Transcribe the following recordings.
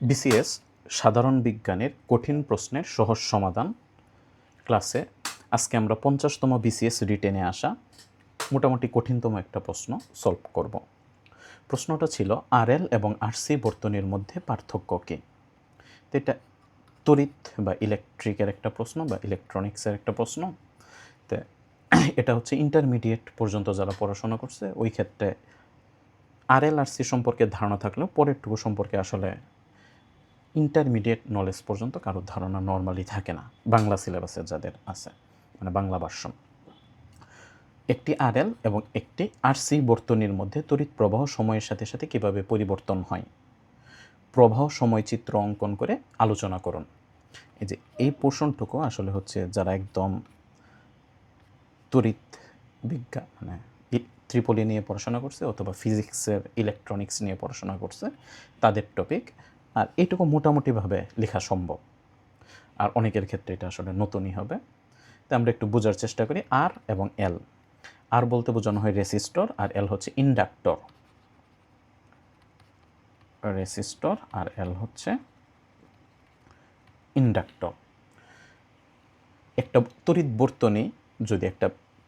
BCS সাধারণ বিজ্ঞানের কঠিন প্রশ্নের সহজ সমাধান ক্লাসে আজকে আমরা 50তম বিসিএস রিটেনে আসা মোটামুটি কঠিনতম একটা প্রশ্ন সলভ করব। প্রশ্নটা ছিল আরএল এবং আরসি বর্তনীর মধ্যে পার্থক্য কী। তো এটা তড়িৎ বা ইলেকট্রিকের একটা প্রশ্ন বা ইলেকট্রনিক্সের একটা প্রশ্ন। তো এটা হচ্ছে ইন্টারমিডিয়েট পর্যন্ত যারা পড়াশোনা করছে ওই ক্ষেত্রে আরএল আরসি সম্পর্কে ধারণা থাকলেও পরেরটুকু সম্পর্কে আসলে ইন্টারমিডিয়েট নলেজ পর্যন্ত কারোর ধারণা নর্মালি থাকে না, বাংলা সিলেবাসে যাদের আছে, মানে বাংলা ভার্সন। একটি আরএল এবং একটি আরসি বর্তনীর মধ্যে তড়িৎ প্রবাহ সময়ের সাথে সাথে কীভাবে পরিবর্তন হয়, প্রবাহ সময় চিত্র অঙ্কন করে আলোচনা করুন। এই যে এই পোর্শনটুকু আসলে হচ্ছে যারা একদম তড়িৎ বিজ্ঞান মানে ত্রিপলি নিয়ে পড়াশোনা করছে অথবা ফিজিক্সের ইলেকট্রনিক্স নিয়ে পড়াশোনা করছে তাদের টপিক। আর এইটুকু মোটামুটিভাবে লেখা সম্ভব, আর অনেকের ক্ষেত্রে এটা আসলে নতুনই হবে। তো আমরা একটু বোঝার চেষ্টা করি। আর এবং এল, আর বলতে বোঝানো হয় রেসিস্টর, আর এল হচ্ছে ইন্ডাক্টর। রেসিস্টর আর এল হচ্ছে ইন্ডাক্টর। একটা তড়িৎ বর্তনী যদি একটা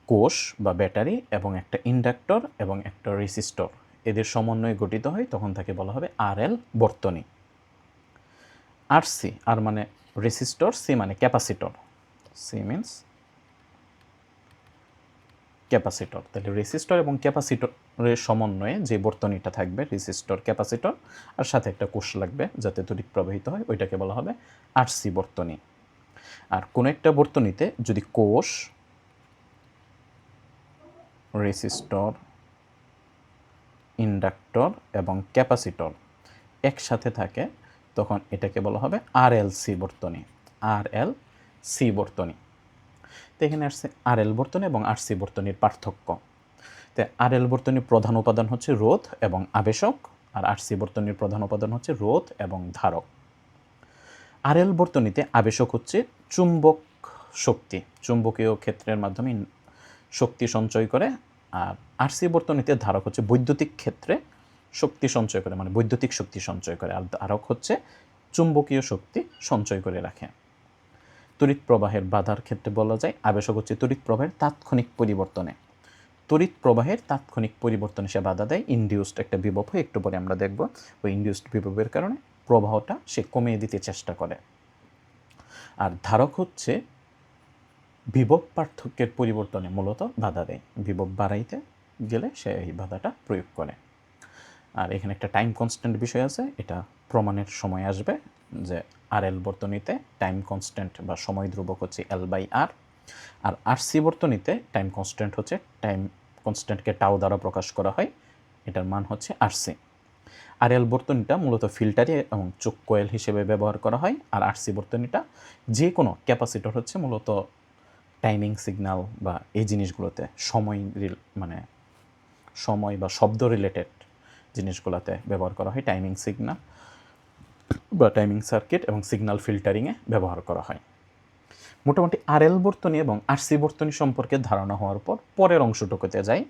কোষ বা ব্যাটারি এবং একটা ইন্ডাক্টর এবং একটা রেসিস্টর এদের সমন্বয়ে গঠিত হয় তখন তাকে বলা হবে আরএল বর্তনী। আরসি, আর মানে রেসিস্টর, সি মানে ক্যাপাসিটর, সি মিনস ক্যাপাসিটর। তাহলে রেসিস্টর এবং ক্যাপাসিটরের সমন্বয়ে যে বর্তনীটা থাকবে, রেসিস্টর ক্যাপাসিটর আর সাথে একটা কোষ লাগবে যাতে তড়িৎ প্রবাহিত হয়, ওইটাকে বলা হবে আরসি বর্তনী। আর কোনো একটা বর্তনীতে যদি কোষ, রেসিস্টর, ইন্ডাক্টর এবং ক্যাপাসিটর একসাথে থাকে তখন এটাকে বলা হবে আরএলসি বর্তনী। আরএলসি বর্তনী। তো এখানে আসছে আরএল বর্তনী এবং আরসি বর্তনীর পার্থক্য। তো আরএল বর্তনীর প্রধান উপাদান হচ্ছে রোধ এবং আবেশক, আর আরসি বর্তনীর প্রধান উপাদান হচ্ছে রোধ এবং ধারক। আরএল বর্তনীতে আবেশক হচ্ছে চুম্বক শক্তি, চুম্বকীয় ক্ষেত্রের মাধ্যমে শক্তি সঞ্চয় করে, আর আরসি বর্তনীতে ধারক হচ্ছে বৈদ্যুতিক ক্ষেত্রে শক্তি সঞ্চয় করে, মানে বৈদ্যুতিক শক্তি সঞ্চয় করে, আর ধারক হচ্ছে চুম্বকীয় শক্তি সঞ্চয় করে রাখে। তড়িৎ প্রবাহের বাধার ক্ষেত্রে বলা যায় আবেশক হচ্ছে তড়িৎ প্রবাহের তাৎক্ষণিক পরিবর্তনে, তড়িৎ প্রবাহের তাৎক্ষণিক পরিবর্তনে সে বাধা দেয়। ইনডিউসড একটা বিভব হয়, একটু পরে আমরা দেখব ওই ইনডিউসড বিভবের কারণে প্রবাহটা সে কমিয়ে দিতে চেষ্টা করে। আর ধারক হচ্ছে বিভব পার্থক্যের পরিবর্তনে মূলত বাধা দেয়, বিভব বাড়াইতে গেলে সে এই বাধাটা প্রয়োগ করে। আর এখানে একটা টাইম কনস্ট্যান্ট বিষয় আছে, এটা প্রমাণের সময় আসবে যে আরএল বর্তনীতে টাইম কনস্ট্যান্ট বা সময় ধ্রুবক হচ্ছে L/R, আর আরসি বর্তনীতে টাইম কনস্ট্যান্ট হচ্ছে, টাইম কনস্ট্যান্টকে টাও দ্বারা প্রকাশ করা হয়, এটার মান হচ্ছে আরসি। আরএল বর্তনীটা মূলত ফিল্টারে এবং চোখ কোয়েল হিসেবে ব্যবহার করা হয়, আর আরসি বর্তনীটা যে কোনো ক্যাপাসিটর হচ্ছে মূলত টাইমিং সিগন্যাল বা এই জিনিসগুলোতে মানে সময় বা শব্দ রিলেটেড জিনিসগুলোতে ব্যবহার করা হয়। টাইমিং সিগন্যাল বা টাইমিং সার্কিট এবং সিগন্যাল ফিল্টারিংয়ে ব্যবহার করা হয়। মোটামুটি আরএল বর্তনী এবং আরসি বর্তনী সম্পর্কে ধারণা হওয়ার পর পরের অংশটুকুতে যাই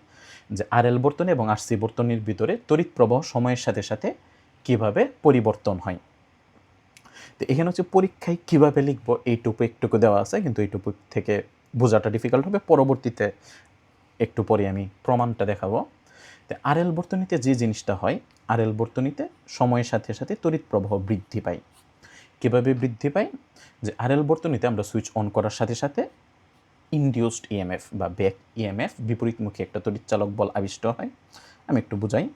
যে আরএল বর্তনী এবং আরসি বর্তনীর ভিতরে তড়িৎ প্রবাহ সময়ের সাথে সাথে কীভাবে পরিবর্তন হয়। তো এখানে হচ্ছে পরীক্ষায় কীভাবে লিখবো এইটুকু একটুকু দেওয়া আছে, কিন্তু এইটুকু থেকে বোঝাটা ডিফিকাল্ট হবে। পরবর্তীতে একটু পরে আমি প্রমাণটা দেখাবো। তো আরএল বর্তনীতে যে জিনিসটা হয়, আরএল বর্তনীতে সময়ের সাথে সাথে তড়িৎ প্রবাহ বৃদ্ধি পায়। কীভাবে বৃদ্ধি পায়, যে আরএল বর্তনীতে আমরা সুইচ অন করার সাথে সাথে ইনডিউসড ইএমএফ বা ব্যাক ইএমএফ বিপরীতমুখী একটা তড়িৎচালক বল আবিষ্ট হয়। আমি একটু বুঝাই।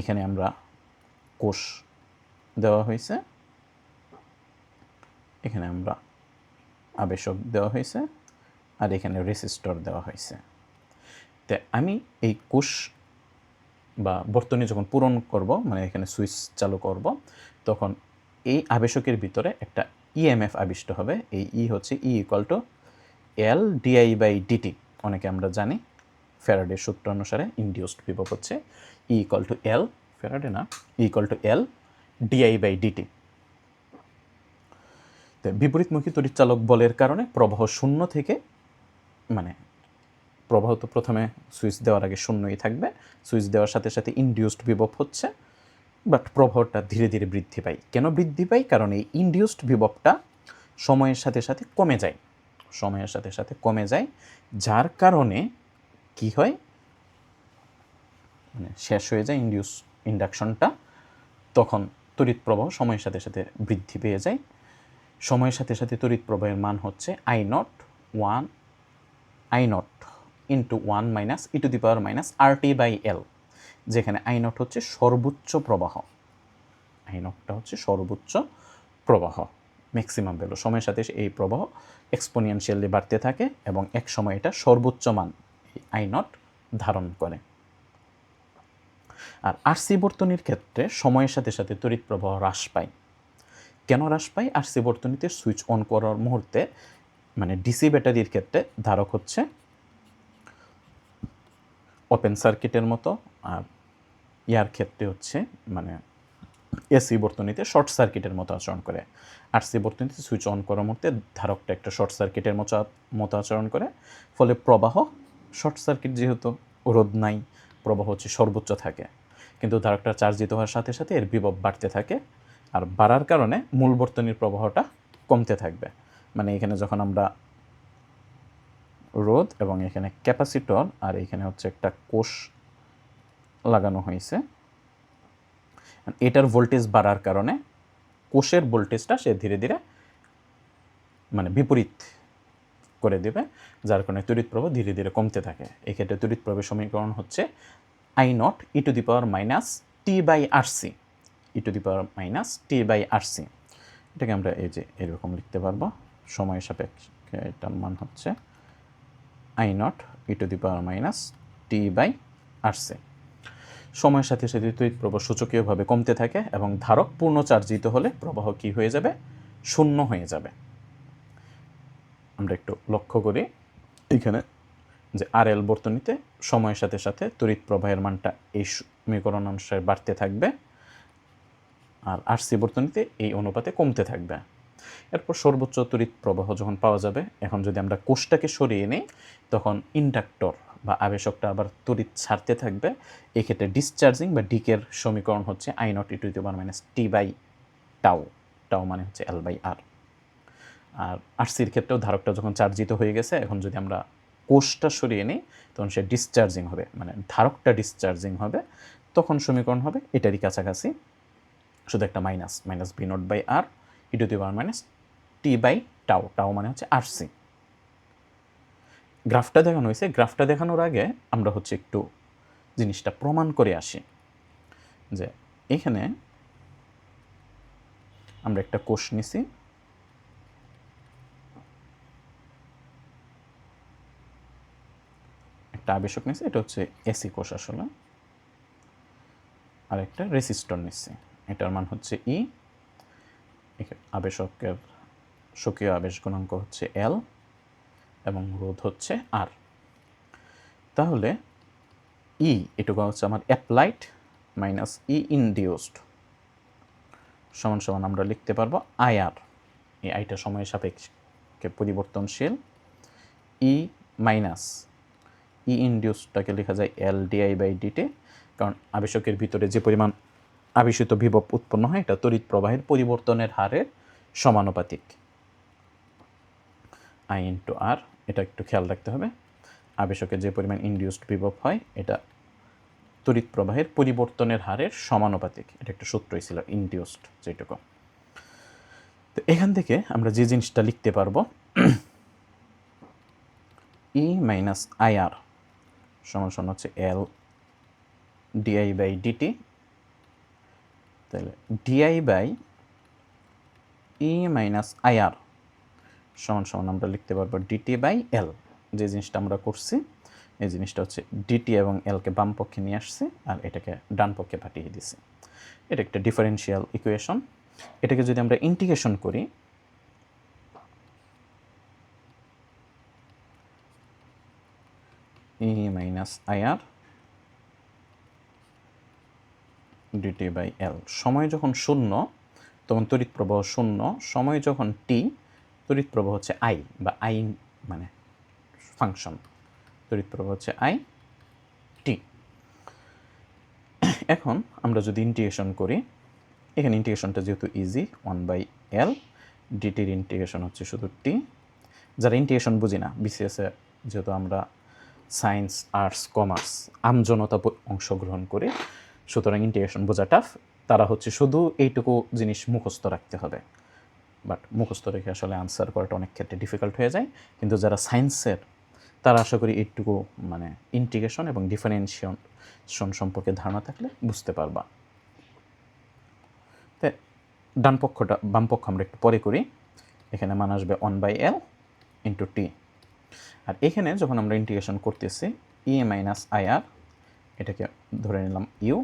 এখানে আমরা কোষ দেওয়া হয়েছে, এখানে আমরা আবেশক দেওয়া হয়েছে, আর এখানে রেসিস্টর দেওয়া হয়েছে। তো আমি এই কোষ বা বর্তনী যখন পূরণ করব, মানে এখানে সুইচ চালু করব, তখন এই আবেশকের ভিতরে একটা ইএমএফ আবিষ্ট হবে। এই ই হচ্ছে e equal to L di by dt. অনেকে আমরা জানি ফ্যারাডের সূত্র অনুসারে ইনডিউসড বিভব হচ্ছে e equal to L, Faraday না, e equal to L di by dt. তো বিপরীতমুখী তড়িৎচালক বলের কারণে প্রবাহ শূন্য থেকে, মানে প্রবাহ তো প্রথমে সুইচ দেওয়ার আগে শূন্যই থাকবে, সুইচ দেওয়ার সাথে সাথে ইনডিউসড বিভব হচ্ছে বাট প্রবাহটা ধীরে ধীরে বৃদ্ধি পায়। কেন বৃদ্ধি পায়? কারণ এই ইনডিউসড বিভবটা সময়ের সাথে সাথে কমে যায়, সময়ের সাথে সাথে কমে যায়, যার কারণে কি হয়, মানে শেষ হয়ে যায় ইন্ডাকশনটা, তখন তড়িৎ প্রবাহ সময়ের সাথে সাথে বৃদ্ধি পেয়ে যায়। সময়ের সাথে সাথে তড়িৎ প্রবাহের মান হচ্ছে I0 ইন্টু 1 মাইনাস ই to the power minus RT/L, যেখানে I0 হচ্ছে সর্বোচ্চ প্রবাহ, I0টা হচ্ছে সর্বোচ্চ প্রবাহ, ম্যাক্সিমাম ভ্যালু। সময়ের সাথে এই প্রবাহ এক্সপোনেনশিয়ালি বাড়তে থাকে এবং এক সময় এটা সর্বোচ্চ মান I0 ধারণ করে। আর আরসি বর্তনীর ক্ষেত্রে সময়ের সাথে সাথে তড়িৎ প্রবাহ হ্রাস পায়। কেন হ্রাস পায়? আরসি বর্তনীতে সুইচ অন করার মুহূর্তে, মানে ডিসি ব্যাটারির ক্ষেত্রে ধারক হচ্ছে ওপেন সার্কিটের মতো, আর ইয়ার ক্ষেত্রে হচ্ছে মানে এসি বর্তনীতে শর্ট সার্কিটের মতো আচরণ করে। আরসি বর্তনীতে সুইচ অন করার মুহূর্তে ধারকটা একটা শর্ট সার্কিটের মতো আচরণ করে, ফলে প্রবাহ শর্ট সার্কিট যেহেতু রোধ নাই, প্রবাহ হচ্ছে সর্বোচ্চ থাকে, কিন্তু ধারকটা চার্জিত হওয়ার সাথে সাথে এর বিভব বাড়তে থাকে, আর বাড়ার কারণে মূল বর্তনীর প্রবাহটা কমতে থাকবে। মানে এখানে যখন আমরা রোধ এবং এখানে ক্যাপাসিটর আর এখানে হচ্ছে একটা কোষ লাগানো হয়েছে, এটার ভোল্টেজ বাড়ার কারণে কোষের ভোল্টেজটা সে ধীরে ধীরে মানে বিপরীত করে দেবে, যার কারণে তড়িৎ প্রবাহ ধীরে ধীরে কমতে থাকে। এক্ষেত্রে তড়িৎ প্রবাহের সমীকরণ হচ্ছে I0 e to the power minus T/RC, E to the power minus T/RC। এটাকে আমরা এই যে এরকম লিখতে পারবো, সময় সাপেক্ষে এটার মান হচ্ছে I0 e to the power minus T/RC। সময়ের সাথে সাথে তড়িৎ প্রবাহ সূচকীয়ভাবে কমতে থাকে এবং ধারক পূর্ণ চার্জিত হলে প্রবাহ কি হয়ে যাবে? শূন্য হয়ে যাবে। আমরা একটু লক্ষ্য করি এখানে যে RL বর্তনীতে সময়ের সাথে সাথে তড়িৎ প্রবাহের মানটা এই সমীকরণ অনুসারে বাড়তে থাকবে, আর আরসি বর্তনীতে এই অনুপাতে কমতে থাকবে। এরপর সর্বোচ্চ তড়িৎ প্রবাহ যখন পাওয়া যাবে, এখন যদি আমরা কোষটাকে সরিয়ে নিই, তখন ইন্ডাক্টর বা আবেশকটা আবার তড়িৎ ছাড়তে থাকবে। এক্ষেত্রে ডিসচার্জিং বা ডিকের সমীকরণ হচ্ছে I0 e to the power minus T/টাউ, টাউ মানে হচ্ছে L/R। আর আরসির ক্ষেত্রেও ধারকটা যখন চার্জিত হয়ে গেছে, এখন যদি আমরা কোষটা সরিয়ে নিই, তখন সে ডিসচার্জিং হবে, মানে ধারকটা ডিসচার্জিং হবে, তখন সমীকরণ হবে এটারই কাছাকাছি, শুধু একটা minus V0/R e to the power minus T/টাউ, টাউ মানে হচ্ছে আরসি। গ্রাফটা দেখানো হয়েছে, গ্রাফটা দেখানোর আগে আমরা হচ্ছে একটু জিনিসটা প্রমাণ করে আসি, যে এখানে আমরা একটা কোষ নিছি, একটা আবেশক নিছি, এটা হচ্ছে এসি কোষ আসলে, আর একটা রেসিস্টর নিচ্ছি, এটার মান হচ্ছে ই, আবেশকের স্বকীয় আবেশ গুণাঙ্ক হচ্ছে এল এবং রোধ হচ্ছে আর। তাহলে ই এটুকু হচ্ছে আমার অ্যাপ্লাইড মাইনাস ই ইনডিউসড সমান সমান আমরা লিখতে পারবো আইআর, এই আইটা সময়ের সাপেক্ষে পরিবর্তনশীল, ই মাইনাস ই ইনডিউসডটাকে লেখা যায় LdI/dt, কারণ আবেশকের ভিতরে যে পরিমাণ আবেশিত বিভব উৎপন্ন হয় এটা তড়িৎ প্রবাহের পরিবর্তনের হারের সমানুপাতিক। I ইন্টু আর, এটা একটু খেয়াল রাখতে হবে, আবেশকে যে পরিমাণ ইনডিউসড বিভব হয় এটা তড়িৎ প্রবাহের পরিবর্তনের হারের সমানুপাতিক, এটা একটা সূত্রই ছিল ইনডিউসড যেটুকু। তো এখান থেকে আমরা যে জিনিসটা লিখতে পারবো, ই মাইনাস আইআর সমান সমান হচ্ছে LdI/dt, তাহলে DI/E মাইনাস আইআর সমান সমান আমরা লিখতে পারবো DT/L। যে জিনিসটা আমরা করছি এই জিনিসটা হচ্ছে ডিটি এবং এলকে বাম পক্ষে নিয়ে আসছি আর এটাকে ডান পক্ষে পাঠিয়ে দিছি। এটা একটা ডিফারেন্সিয়াল ইকুয়েশন। এটাকে যদি আমরা ইন্টিগ্রেশন করি, ই মাইনাস আইআর DT/L, সময় যখন শূন্য তখন তড়িৎ প্রবাহ শূন্য, সময় যখন টি তড়িৎ প্রবাহ হচ্ছে আই বা আই মানে ফাংশন, তড়িৎ প্রবাহ হচ্ছে আই টি। এখন আমরা যদি ইন্টিগ্রেশন করি, এখানে ইন্টিগ্রেশনটা যেহেতু ইজি, 1/L ডিটির ইন্টিগ্রেশন হচ্ছে শুধু টি। যারা ইন্টিগ্রেশন বুঝি না, বিসিএসে যেহেতু আমরা সায়েন্স, আর্টস, কমার্স আমজনতা অংশগ্রহণ করে, সুতরাং ইন্টিগ্রেশন বোঝা টাফ। তারা হচ্ছে শুধু এইটুকু জিনিস মুখস্থ রাখতে হবে, বাট মুখস্থ রেখে আসলে আনসার করাটা অনেক ক্ষেত্রে ডিফিকাল্ট হয়ে যায়। কিন্তু যারা সায়েন্সের, তারা আশা করি এইটুকু মানে ইন্টিগ্রেশন এবং ডিফারেন্সিয়েশন সম্পর্কে ধারণা থাকলে বুঝতে পারবা। তো ডান পক্ষটা, বাম পক্ষ আমরা একটু পরে করি। এখানে মান আসবে 1/L ইন্টু টি। আর এখানে যখন আমরা ইন্টিগ্রেশন করতেছি ই মাইনাস IR, এটাকে ধরে নিলাম ইউ,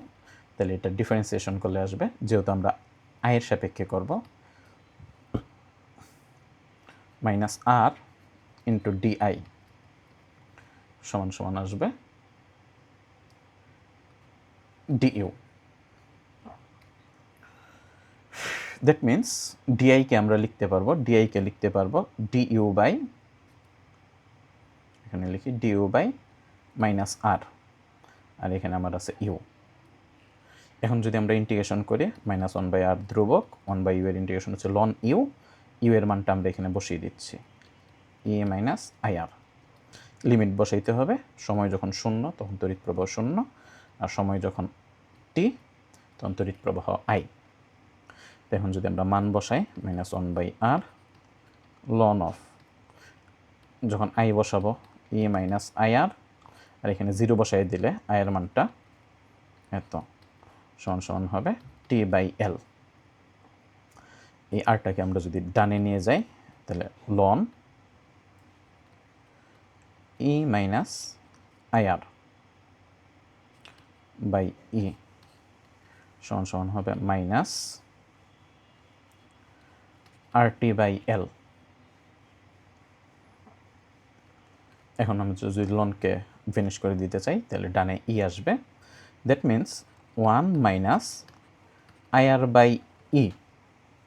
তাহলে এটা ডিফারেন্সিয়েশন করলে আসবে, যেহেতু আমরা আয়ের সাপেক্ষে করব, মাইনাস আর ইন্টু ডিআই সমান সমান আসবে ডিইউ। দ্যাট মিন্স ডিআইকে আমরা লিখতে পারবো, ডিআইকে লিখতে পারবো ডিইউ বাই, এখানে লিখি ডিইউ বাই মাইনাস আর, আর এখানে আমার আছে ইউ। এখন যদি আমরা ইন্টিগ্রেশন করি, -1/r ধ্রুবক 1/u এর ইন্টিগ্রেশন হচ্ছে লন ইউ, ইউ এর মানটা আমরা এখানে বসিয়ে দিচ্ছি, ই মাইনাস IR। লিমিট বসাইতে হবে, সময় যখন 0 তখন তড়িৎ প্রবাহ 0, আর সময় যখন টি তখন তড়িৎ প্রবাহ I। তো এখন যদি আমরা মান বসাই, -1/r লন অফ, যখন I বসাবো ই মাইনাস IR, আর এখানে 0 বসাই দিলে I এর মানটা এত সমান সমান হবে T/L। এই আরটাকে আমরা যদি ডানে নিয়ে যাই, তাহলে ln e minus IR by e সমান সমান হবে মাইনাস RT/L। এখন আমি যদি লনকে ফিনিশ করে দিতে চাই, তাহলে ডানে ই আসবে। দ্যাট মিন্স 1 মাইনাস IR/E,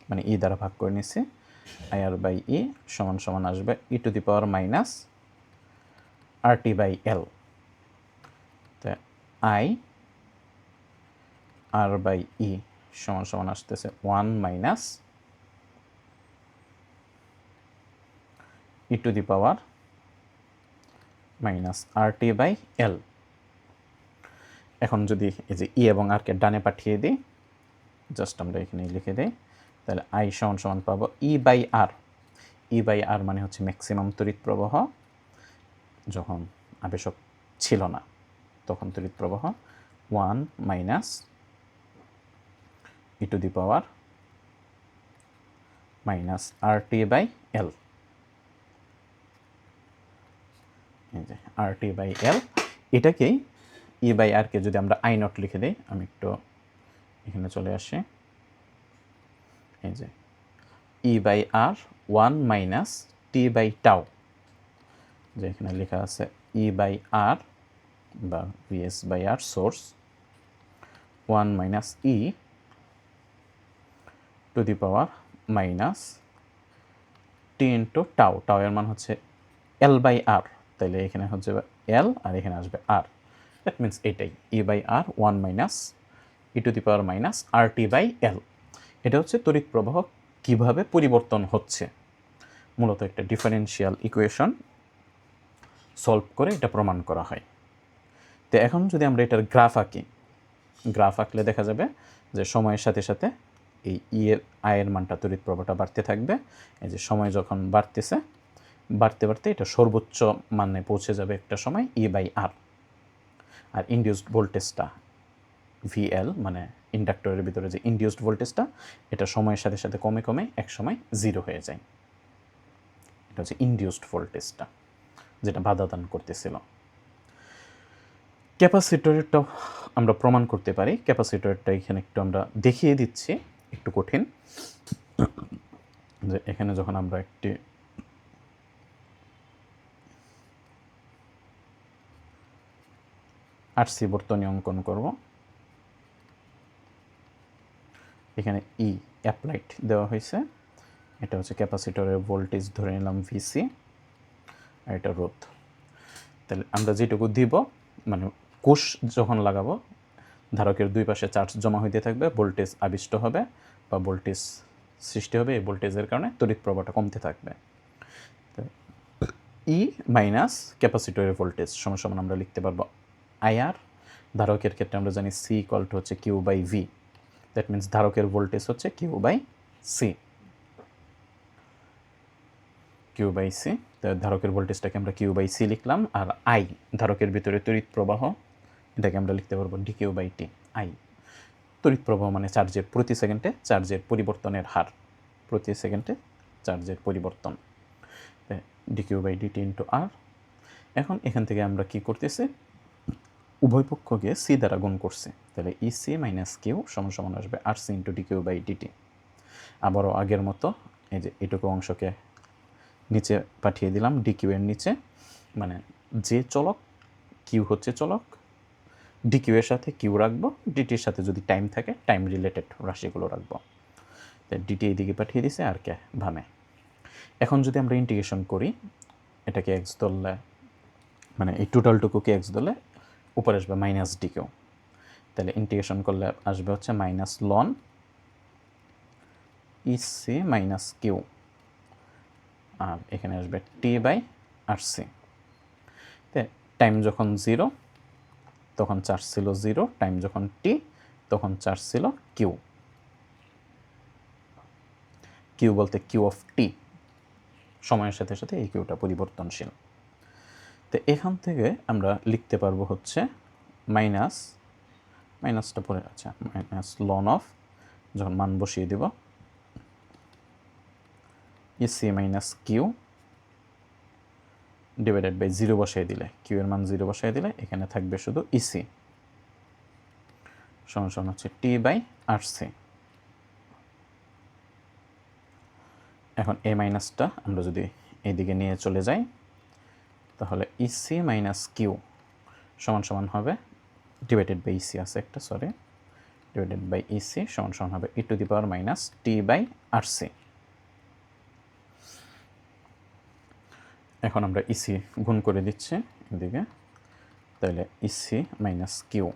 মানে ই দ্বারা ভাগ করে নিচ্ছি, IR/E সমান সমান আসবে e⁻⁻ RT/L। তো IR/E সমান সমান আসতেছে 1 মাইনাস e⁻⁻ RT/L। এখন যদি এই যে ই এবং আরকে ডানে পাঠিয়ে দিই, জাস্ট আমরা এখানে লিখে দিই, তাহলে I সমান সমান পাবো E/R। E/R মানে হচ্ছে ম্যাক্সিমাম তড়িৎ প্রবাহ, যখন আবেশক ছিল না তখন তড়িৎ প্রবাহ 1 মাইনাস e⁻⁻ RT/L। এই যে RT/L, এটাকেই E/Rকে যদি আমরা I0 লিখে দিই, আমি একটু এখানে চলে আসি, এই যে E/R 1 মাইনাস T/τ, যে এখানে লেখা আছে E/R বা VS/R সোর্স 1 মাইনাস e⁻⁻ T into tau, tau এর মান হচ্ছে L/R, তাহলে এখানে হচ্ছে L আর এখানে আসবে R। দ্যাট মিন্স এটাই E/R 1 মাইনাস e⁻⁻ RT/L। এটা হচ্ছে তড়িৎ প্রবাহ কিভাবে পরিবর্তন হচ্ছে, মূলত একটা ডিফারেনশিয়াল ইকুয়েশন সলভ করে এটা প্রমাণ করা হয়। তো এখন যদি আমরা এটার গ্রাফ আঁকি, গ্রাফ আঁকলে দেখা যাবে যে সময়ের সাথে সাথে এই আয়ের মানটা, তড়িৎ প্রবাহটা বাড়তে থাকবে। এই যে সময় যখন বাড়তেছে, বাড়তে বাড়তে এটা সর্বোচ্চ মানে পৌঁছে যাবে একটা সময় E/R। আর ইনডিউসড ভোল্টেজটা VL, মানে ইন্ডাক্টরের ভিতরে যে ইনডিউসড ভোল্টেজটা, এটা সময়ের সাথে সাথে কমে কমে এক সময় 0 হয়ে যায়। এটা হচ্ছে ইনডিউসড ভোল্টেজটা, যেটা বাধা দান করতেছিল। ক্যাপাসিটরেরটাও আমরা প্রমাণ করতে পারি। ক্যাপাসিটরটা এখানে একটু আমরা দেখিয়ে দিচ্ছি, একটু কঠিন। যে এখানে যখন আমরা একটি RC বর্তনী অঙ্কন করব, এখানে ই অ্যাপ্লাইড দেওয়া হয়েছে, এটা হচ্ছে ক্যাপাসিটরের ভোল্টেজ ধরে নিলাম VC, আর এটা রোধ। তাহলে আমরা যেটুকু দিব, মানে কোষ যখন লাগাবো ধারকের দুই পাশে চার্জ জমা হইতে থাকবে, ভোল্টেজ আবিষ্ট হবে বা ভোল্টেজ সৃষ্টি হবে। এই ভোল্টেজের কারণে তড়িৎ প্রবাহটা কমতে থাকবে। ই মাইনাস ক্যাপাসিটরের ভোল্টেজ সমান আমরা লিখতে পারবো আইআর। ধারকের ক্ষেত্রে আমরা জানি সি ইকুয়াল টু হচ্ছে Q by v. That means ধারকের ভোল্টেজ হচ্ছে Q by c. Q by c, ধারকের ভোল্টেজটাকে আমরা কিউ বাই সি লিখলাম। আর আই ধারকের ভিতরে তড়িৎ প্রবাহ, এটাকে আমরা লিখতে পারবো D Q by T. I তড়িৎ প্রবাহ মানে চার্জের প্রতি সেকেন্ডে চার্জের পরিবর্তনের হার, প্রতি সেকেন্ডে চার্জের পরিবর্তন, d Q by dt into r. এখন এখান থেকে আমরা কি করতেছি, উভয় পক্ষকে সি দ্বারা গুণ করছে, তাহলে ই সি মাইনাস কিউ সমান আসবে r c into d Q by dt. আবারও আগের মতো এই যে এটুকু অংশকে নিচে পাঠিয়ে দিলাম ডি কিউ এর নিচে, মানে যে চলক কিউ হচ্ছে চলক, ডি কিউ এর সাথে কিউ রাখবো, ডিটির সাথে যদি টাইম থাকে টাইম রিলেটেড রাশিগুলো রাখবো। তাই ডিটি এইদিকে পাঠিয়ে দিছে আর কে ভামে। এখন যদি আমরা ইন্টিগ্রেশন করি, এটাকে এক্স ধরলে, মানে এই টোটালটুকুকে এক্স ধরলে উপরে আসবে মাইনাস ডি কিউ, তাহলে ইন্টিগ্রেশন করলে আসবে হচ্ছে minus ln e c minus q, আর এখানে আসবে t by R c. Time যখন 0 তখন চার্জ ছিল 0, টাইম যখন টি তখন চার্জ ছিল কিউ। কিউ বলতে কিউ অফ টি, সময়ের সাথে সাথে এই কিউটা পরিবর্তনশীল। তো এখান থেকে আমরা লিখতে পারবো হচ্ছে মাইনাসটা পরে, আচ্ছা মাইনাস লন অফ, যখন মান বসিয়ে দেব EC minus q divided by 0 বসাই দিলে, কিউ এর মান 0 বসাই দিলে এখানে থাকবে শুধু ইসি সমান হচ্ছে টি বাই আর সি। এখন এই মাইনাসটা আমরা যদি এইদিকে নিয়ে চলে যাই, তাহলে ইসি মাইনাস কিউ সমান হবে ডিভাইডেড বাই ইসি আছে একটা, সরি, ডিভাইডেড বাই ইসি সমান হবে e to the power minus T by R C. এখন আমরা ইসি গুণ করে দিচ্ছি এদিকে, তাহলে ইসি মাইনাস কিউ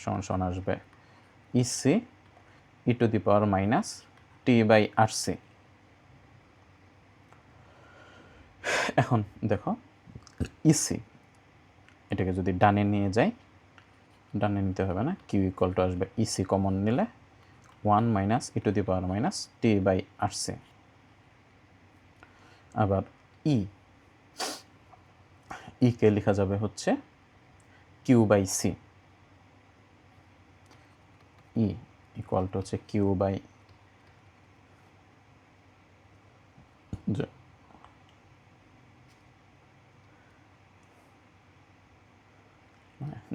সমান আসবে EC E to the power minus T by R C. এখন দেখো ইসি এটাকে যদি ডানে নিয়ে যাই, ডানে নিতে হবে না, কিউ ইকুয়াল টু আসবে ইসি কমন নিলে 1 মাইনাস ই to the power minus T by R C. আবার কে লেখা যাবে হচ্ছে Q by C, E equal to হচ্ছে কিউ বাই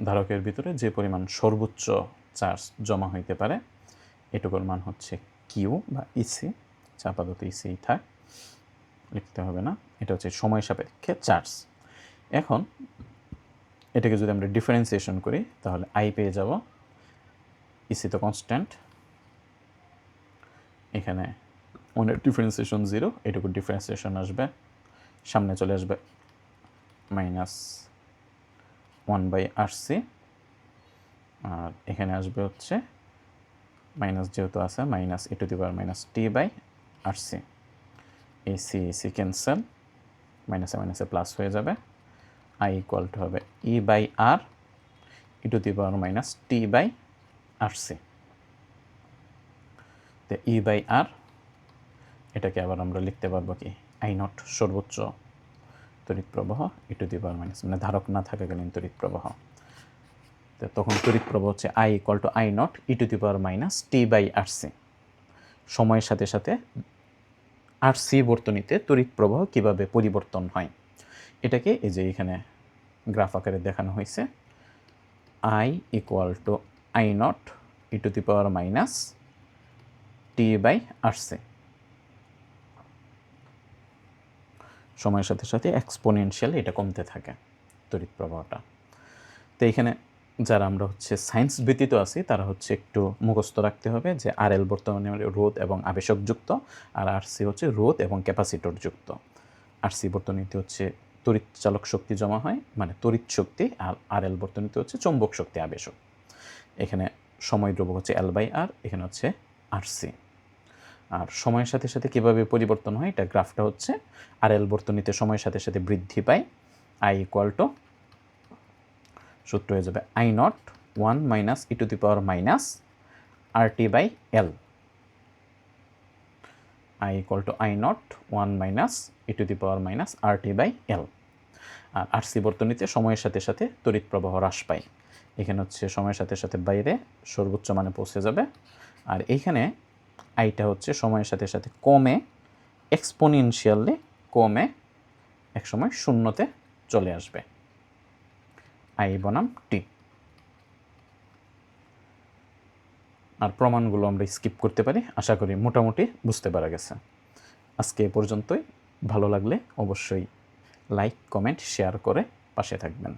ধারকের ভিতরে যে পরিমাণ সর্বোচ্চ চার্জ জমা হইতে পারে এটুকুর মান হচ্ছে কিউ বা ইসি, আপাতত ইসি থাক, লিখতে হবে না। এটা হচ্ছে সময় সাপেক্ষে চার্জ। এখন এটাকে যদি আমরা ডিফারেন্সিয়েশন করি তাহলে আই পেয়ে যাব, ইসি তো কনস্ট্যান্ট, এখানে ওনের ডিফারেন্সিয়েশন 0, এটুকু ডিফারেন্সিয়েশন আসবে, সামনে চলে আসবে মাইনাস 1 বাই আর সি, আর এখানে আসবে হচ্ছে মাইনাস যেহেতু আছে minus E to the power minus T by R c. এই সি ক্যান্সেল, মাইনাসে প্লাস হয়ে যাবে, আই ইকুয়াল টু হবে e by r e to the power minus T by R c. তো ই বাই আর এটাকে আবার আমরা লিখতে পারবো কি আই নট, সর্বোচ্চ তড়িৎ প্রবাহ ই টু দি পাওয়ার মাইনাস, মানে ধারক না থাকাকালীন তড়িৎ প্রবাহ। তো তখন তড়িৎ প্রবাহ হচ্ছে I equal to I naught E to the power minus T by R C. সময়ের সাথে সাথে আর সি বর্তনীতে তড়িৎ প্রবাহ কীভাবে পরিবর্তন হয় এটাকে এই যে এখানে গ্রাফ আকারে দেখানো হয়েছে, I equal to I naught E to the power minus T by R C. সময়ের সাথে সাথে এক্সপোনেনশিয়াল এটা কমতে থাকে তড়িৎ প্রবাহটা। তো এখানে যারা আমরা হচ্ছে সায়েন্স ব্যতীত আছি তারা হচ্ছে একটু মুখস্থ রাখতে হবে যে আর এল বর্তমানে রোধ এবং আবেশক যুক্ত, আর আর সি হচ্ছে রোধ এবং ক্যাপাসিটর যুক্ত। আর সি বর্তনীতে হচ্ছে তড়িৎ চালক শক্তি জমা হয়, মানে তড়িৎ শক্তি, আর আর এল বর্তনীতে হচ্ছে চৌম্বক শক্তি আবেশক। এখানে সময় ধ্রুবক হচ্ছে L/R, এখানে হচ্ছে RC। আর সময়ের সাথে সাথে কীভাবে পরিবর্তন হয়, এটা গ্রাফটা হচ্ছে RL বর্তনীতে সময়ের সাথে সাথে বৃদ্ধি পায়। I ইকুয়াল টু সূত্র হয়ে যাবে I0 1 মাইনাস e to the power minus RT/L। I equal to I0 1 মাইনাস e to the power minus RT/L। আর RC বর্তনীতে সময়ের সাথে সাথে তড়িৎ প্রবাহ হ্রাস পায়। এখানে হচ্ছে সময়ের সাথে সাথে বাইরে সর্বোচ্চ মানে পৌঁছে যাবে। আর এইখানে আইটা হচ্ছে সময়ের সাথে সাথে কমে, এক্সপোনেনশিয়ালি কমে একসময় শূন্যতে চলে আসবে। আই বনাম টি। আর প্রমাণগুলো আমরা স্কিপ করতে পারি। আশা করি মোটামুটি বুঝতে পারা গেছে। আজকে এ পর্যন্তই। ভালো লাগলে অবশ্যই লাইক, কমেন্ট, শেয়ার করে পাশে থাকবেন।